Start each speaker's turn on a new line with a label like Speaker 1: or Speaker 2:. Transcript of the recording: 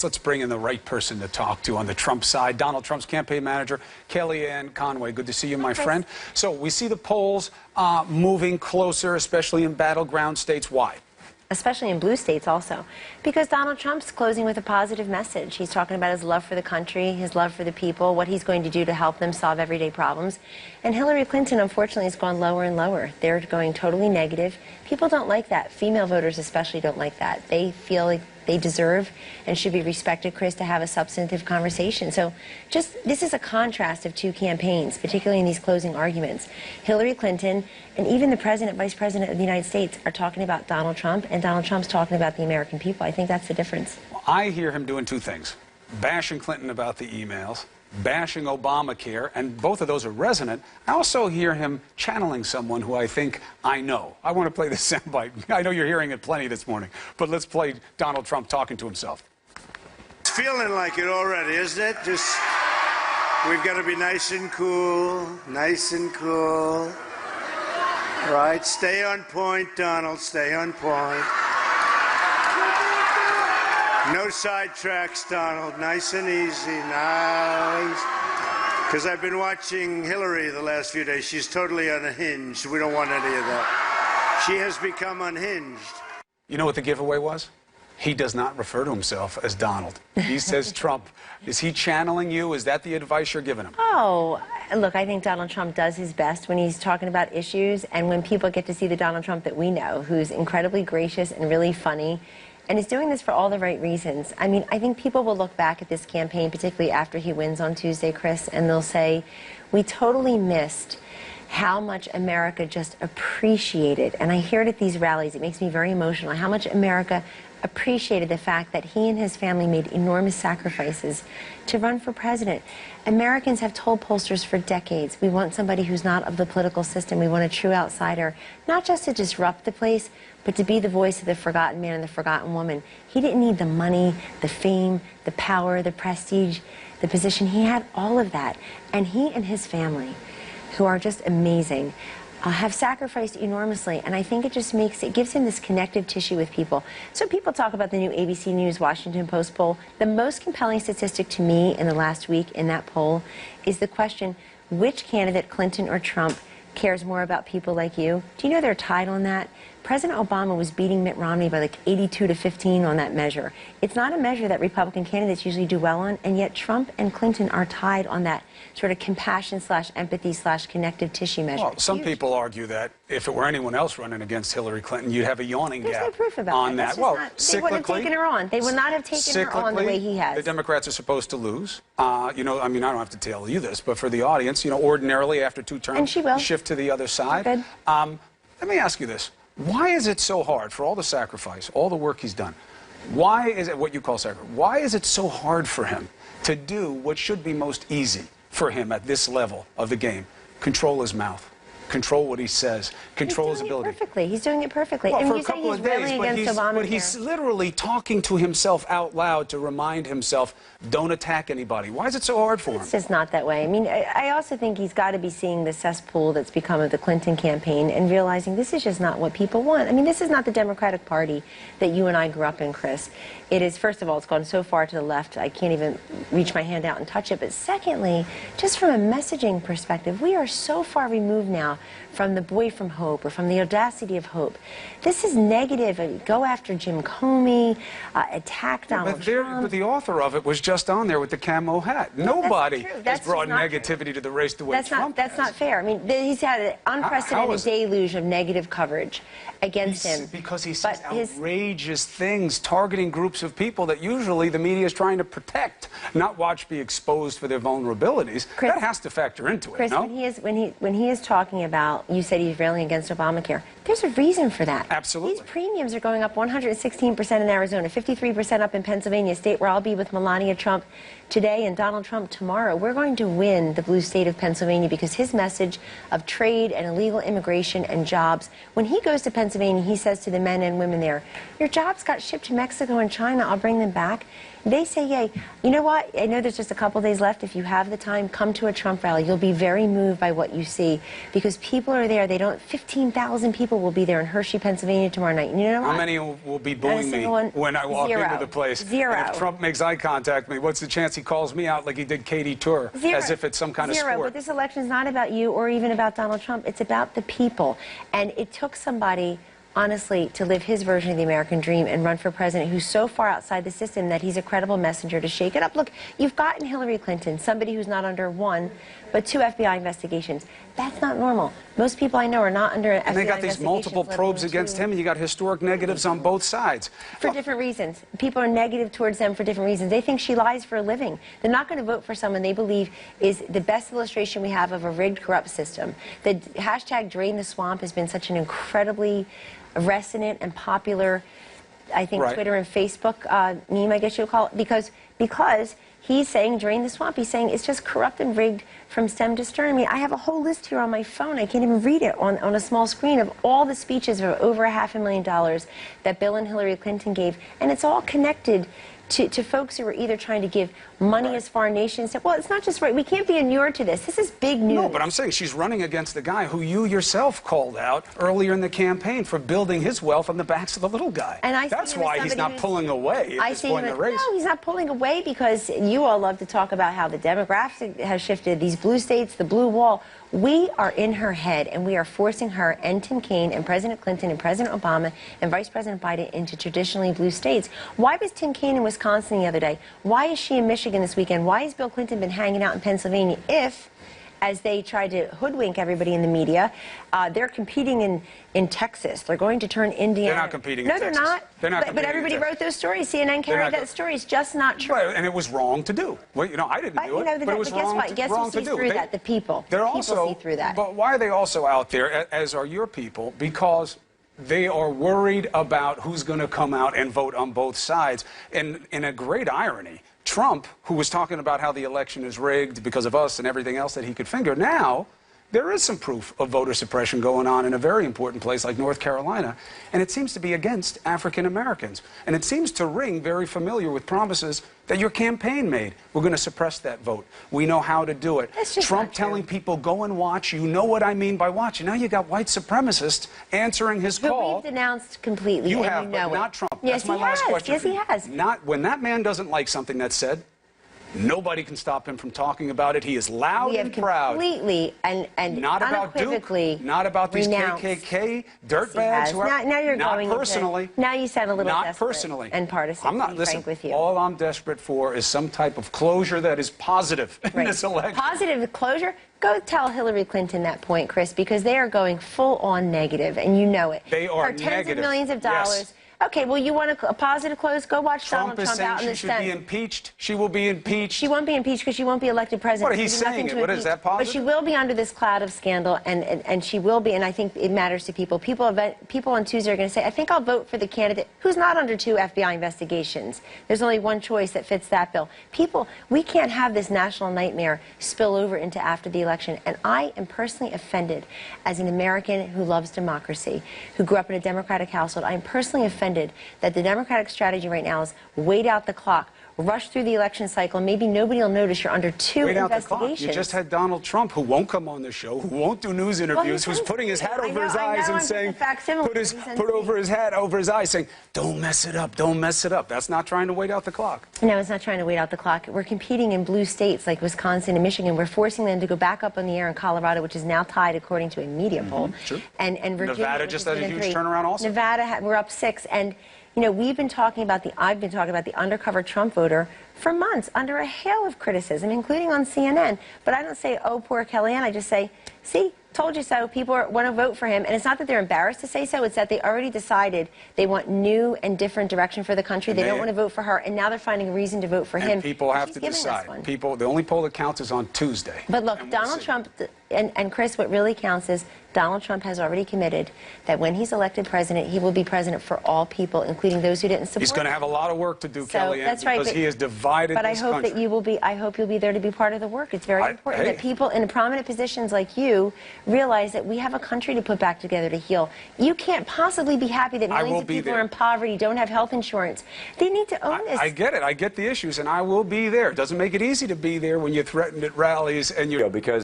Speaker 1: Let's bring in the right person to talk to on the Trump side. Donald Trump's campaign manager, Kellyanne Conway. Good to see you, my friend. So we see the polls moving closer, especially in battleground states. Why?
Speaker 2: Especially in blue states also, because Donald Trump's closing with a positive message. He's talking about his love for the country, his love for the people, what he's going to do to help them solve everyday problems. And Hillary Clinton, unfortunately, has gone lower and lower. They're going totally negative. People don't like that. Female voters especially don't like that. They feel like they deserve and should be respected, Chris, to have a substantive conversation. So this is a contrast of two campaigns, particularly in these closing arguments. Hillary Clinton and even the president, vice president of the United States are talking about Donald Trump, and Donald Trump's talking about the American people. I think that's the difference.
Speaker 1: I hear him doing two things: bashing Clinton about the emails, bashing Obamacare, and both of those are resonant. I also hear him channeling someone who I think I know. I want to play this soundbite. I know you're hearing it plenty this morning, but let's play Donald Trump talking to himself.
Speaker 3: It's feeling like it already, isn't it? Just, we've got to be nice and cool, nice and cool. Right? Stay on point, Donald, stay on point. No sidetracks, Donald. Nice and easy. Nice. Because I've been watching Hillary the last few days. She's totally unhinged. We don't want any of that. She has become unhinged.
Speaker 1: You know what the giveaway was? He does not refer to himself as Donald. He says Trump. Is he channeling you? Is that the advice you're giving him?
Speaker 2: Oh, look, I think Donald Trump does his best when he's talking about issues and when people get to see the Donald Trump that we know, who's incredibly gracious and really funny. And he's doing this for all the right reasons. I mean, I think people will look back at this campaign, particularly after he wins on Tuesday, Chris, and they'll say, we totally missed how much America just appreciated, and I hear it at these rallies, it makes me very emotional, how much America appreciated the fact that he and his family made enormous sacrifices to run for president. Americans have told pollsters for decades, we want somebody who's not of the political system, we want a true outsider, not just to disrupt the place, but to be the voice of the forgotten man and the forgotten woman. He didn't need the money, the fame, the power, the prestige, the position. He had all of that. And he and his family, who are just amazing, have sacrificed enormously, and I think it just gives him this connective tissue with people. So people talk about the new ABC News Washington Post poll. The most compelling statistic to me in the last week in that poll is the question, which candidate, Clinton or Trump, cares more about people like you? Do you know they're tied on that? President Obama was beating Mitt Romney by like 82-15 on that measure. It's not a measure that Republican candidates usually do well on, and yet Trump and Clinton are tied on that sort of compassion / empathy / connective tissue measure.
Speaker 1: Well, some people argue that if it were anyone else running against Hillary Clinton, you'd have a yawning
Speaker 2: gap
Speaker 1: no
Speaker 2: proof about
Speaker 1: on that.
Speaker 2: Well, they wouldn't have taken her on. They would not have taken her on the way he has.
Speaker 1: The Democrats are supposed to lose. You know, I mean, I don't have to tell you this, but for the audience, you know, ordinarily after two terms,
Speaker 2: and she will
Speaker 1: shift to the other side. Let me ask you this. Why is it so hard, for all the sacrifice, all the work he's done, why is it what you call sacrifice? Why is it so hard for him to do what should be most easy for him at this level of the game? Control his mouth. Control what he says. Control his ability.
Speaker 2: He's doing it perfectly.
Speaker 1: Well,
Speaker 2: and
Speaker 1: for
Speaker 2: you
Speaker 1: a
Speaker 2: say
Speaker 1: couple
Speaker 2: he's
Speaker 1: of days,
Speaker 2: railing against Obamacare.
Speaker 1: but he's literally talking to himself out loud to remind himself, don't attack anybody. Why is it so hard for him?
Speaker 2: It's just not that way. I mean, I also think he's got to be seeing the cesspool that's become of the Clinton campaign and realizing this is just not what people want. I mean, this is not the Democratic Party that you and I grew up in, Chris. It is, first of all, it's gone so far to the left, I can't even reach my hand out and touch it. But secondly, just from a messaging perspective, we are so far removed now from the boy from hope or from the audacity of hope. This is negative. Go after Jim Comey, attack Donald Trump.
Speaker 1: But the author of it was just on there with the camo hat. Nobody has brought negativity to the race the way Trump has.
Speaker 2: That's not fair. I mean, he's had an unprecedented deluge of negative coverage against him.
Speaker 1: Because he says outrageous things targeting groups of people that usually the media is trying to protect, not watch be exposed for their vulnerabilities. Chris, that has to factor into it,
Speaker 2: Chris,
Speaker 1: no?
Speaker 2: when he is talking about, you said he's railing against Obamacare, there's a reason for that.
Speaker 1: Absolutely.
Speaker 2: These premiums are going up 116% in Arizona, 53% up in Pennsylvania, a state where I'll be with Melania Trump today and Donald Trump tomorrow. We're going to win the blue state of Pennsylvania because his message of trade and illegal immigration and jobs, when he goes to Pennsylvania, he says to the men and women there, your jobs got shipped to Mexico and China, I'll bring them back. They say yay. You know what? I know there's just a couple days left. If you have the time, come to a Trump rally. You'll be very moved by what you see because people are there. They don't, 15,000 people people will be there in Hershey, Pennsylvania tomorrow night. And you know what?
Speaker 1: How many will be booing me when I walk into the place?
Speaker 2: Zero.
Speaker 1: And if Trump makes eye contact with me, what's the chance he calls me out like he did Katie Tour, as if it's some kind of sport?
Speaker 2: But this election is not about you or even about Donald Trump. It's about the people. And it took somebody, honestly, to live his version of the American dream and run for president who's so far outside the system that he's a credible messenger to shake it up. Look, you've gotten Hillary Clinton, somebody who's not under one, but 2 FBI investigations. That's not normal. Most people I know are not under FBI
Speaker 1: investigations. And they got these
Speaker 2: investigations,
Speaker 1: multiple probes against him, and you got historic negatives on both sides.
Speaker 2: For different reasons. People are negative towards them for different reasons. They think she lies for a living. They're not going to vote for someone they believe is the best illustration we have of a rigged, corrupt system. The hashtag Drain the Swamp has been such an incredibly resonant and popular, I think,
Speaker 1: right,
Speaker 2: Twitter and Facebook meme, I guess you would call it, because he's saying drain the swamp. He's saying it's just corrupt and rigged from stem to stern. I mean, I have a whole list here on my phone. I can't even read it on a small screen of all the speeches of over $500,000 that Bill and Hillary Clinton gave, and it's all connected to folks who are either trying to give money as foreign nations. Well, it's not just right. We can't be inured to this. This is big news.
Speaker 1: No, but I'm saying she's running against the guy who you yourself called out earlier in the campaign for building his wealth on the backs of the little guy.
Speaker 2: And
Speaker 1: that's why he's not pulling away at this point in the race.
Speaker 2: No, he's not pulling away because you all love to talk about how the demographics has shifted, these blue states, the blue wall. We are in her head, and we are forcing her and Tim Kaine and President Clinton and President Obama and Vice President Biden into traditionally blue states. Why was Tim Kaine in Wisconsin the other day? Why is she in Michigan this weekend? Why has Bill Clinton been hanging out in Pennsylvania if, as they tried to hoodwink everybody in the media, they're competing in Texas? They're going to turn Indiana.
Speaker 1: They're not competing in Texas.
Speaker 2: No, they're not.
Speaker 1: They're not
Speaker 2: But everybody wrote those stories. CNN carried that story. It's just not true.
Speaker 1: Right, and it was wrong to do. Well, you know, I didn't do it, but it was wrong to do.
Speaker 2: Guess who sees through that? The people.
Speaker 1: They're
Speaker 2: people
Speaker 1: also,
Speaker 2: see through that.
Speaker 1: But why are they also out there, as are your people? Because they are worried about who's going to come out and vote on both sides. And in a great irony, Trump, who was talking about how the election is rigged because of us and everything else that he could finger, now there is some proof of voter suppression going on in a very important place like North Carolina, and it seems to be against African Americans. And it seems to ring very familiar with promises that your campaign made. We're going to suppress that vote. We know how to do it. Trump telling people, go and watch. You know what I mean by watching. Now you got white supremacists answering his call.
Speaker 2: We've denounced completely.
Speaker 1: You have,
Speaker 2: you know
Speaker 1: but not Trump.
Speaker 2: Yes,
Speaker 1: That's my last question.
Speaker 2: Yes, he has.
Speaker 1: Not when that man doesn't like something that's said. Nobody can stop him from talking about it. He is loud and proud.
Speaker 2: Completely and
Speaker 1: not about Duke, not about these KKK dirtbags.
Speaker 2: Now you're going
Speaker 1: personally.
Speaker 2: Now you sound a little
Speaker 1: not
Speaker 2: desperate
Speaker 1: personally
Speaker 2: and partisan.
Speaker 1: I'm not.
Speaker 2: To be
Speaker 1: listen,
Speaker 2: frank with you.
Speaker 1: all I'm desperate for is some type of closure that is positive in this election.
Speaker 2: Positive closure. Go tell Hillary Clinton that point, Chris, because they are going full on negative, and you know it.
Speaker 1: They are
Speaker 2: for tens
Speaker 1: negative.
Speaker 2: of millions of dollars.
Speaker 1: Yes.
Speaker 2: Okay, well, you want a positive close? Go watch Donald Trump out in the Senate.
Speaker 1: Trump is saying she should be impeached. She will be impeached.
Speaker 2: She won't be impeached because she won't be elected president.
Speaker 1: What, he's saying it. What is that, positive?
Speaker 2: But she will be under this cloud of scandal, and she will be, and I think it matters to people. People on Tuesday are going to say, I think I'll vote for the candidate who's not under 2 FBI investigations. There's only one choice that fits that bill. People, we can't have this national nightmare spill over into after the election, and I am personally offended as an American who loves democracy, who grew up in a Democratic household. I am personally offended that the Democratic strategy right now is wait out the clock, rush through the election cycle. Maybe nobody will notice you're under 2
Speaker 1: wait
Speaker 2: investigations.
Speaker 1: Out the clock. You just had Donald Trump, who won't come on the show, who won't do news interviews, who's putting his hat over his eyes and saying, put over his hat over his eyes, saying, don't mess it up, don't mess it up. That's not trying to wait out the clock.
Speaker 2: No, it's not trying to wait out the clock. We're competing in blue states like Wisconsin and Michigan. We're forcing them to go back up on the air in Colorado, which is now tied according to a media poll.
Speaker 1: Sure.
Speaker 2: And Virginia,
Speaker 1: Nevada just had a huge turnaround also.
Speaker 2: Nevada, we're up 6. And you know, I've been talking about the undercover Trump voter for months under a hail of criticism, including on CNN. But I don't say, oh, poor Kellyanne. I just say, see, told you so. People want to vote for him. And it's not that they're embarrassed to say so. It's that they already decided they want new and different direction for the country. They don't want to vote for her. And now they're finding a reason to vote for him.
Speaker 1: People have to decide. People, the only poll that counts is on Tuesday.
Speaker 2: But look, Donald Trump, and Chris, what really counts is Donald Trump has already committed that when he's elected president, he will be president for all people, including those who didn't support him.
Speaker 1: He's going to have a lot of work to do,
Speaker 2: So,
Speaker 1: Kellyanne,
Speaker 2: that's right,
Speaker 1: because he has divided
Speaker 2: this country.
Speaker 1: But I hope
Speaker 2: that you will be. I hope you'll be there to be part of the work. It's very important that people in prominent positions like you realize that we have a country to put back together to heal. You can't possibly be happy that millions of people are in poverty, don't have health insurance. They need to own this.
Speaker 1: I get it. I get the issues, and I will be there. It doesn't make it easy to be there when you're threatened at rallies and you're...
Speaker 4: Because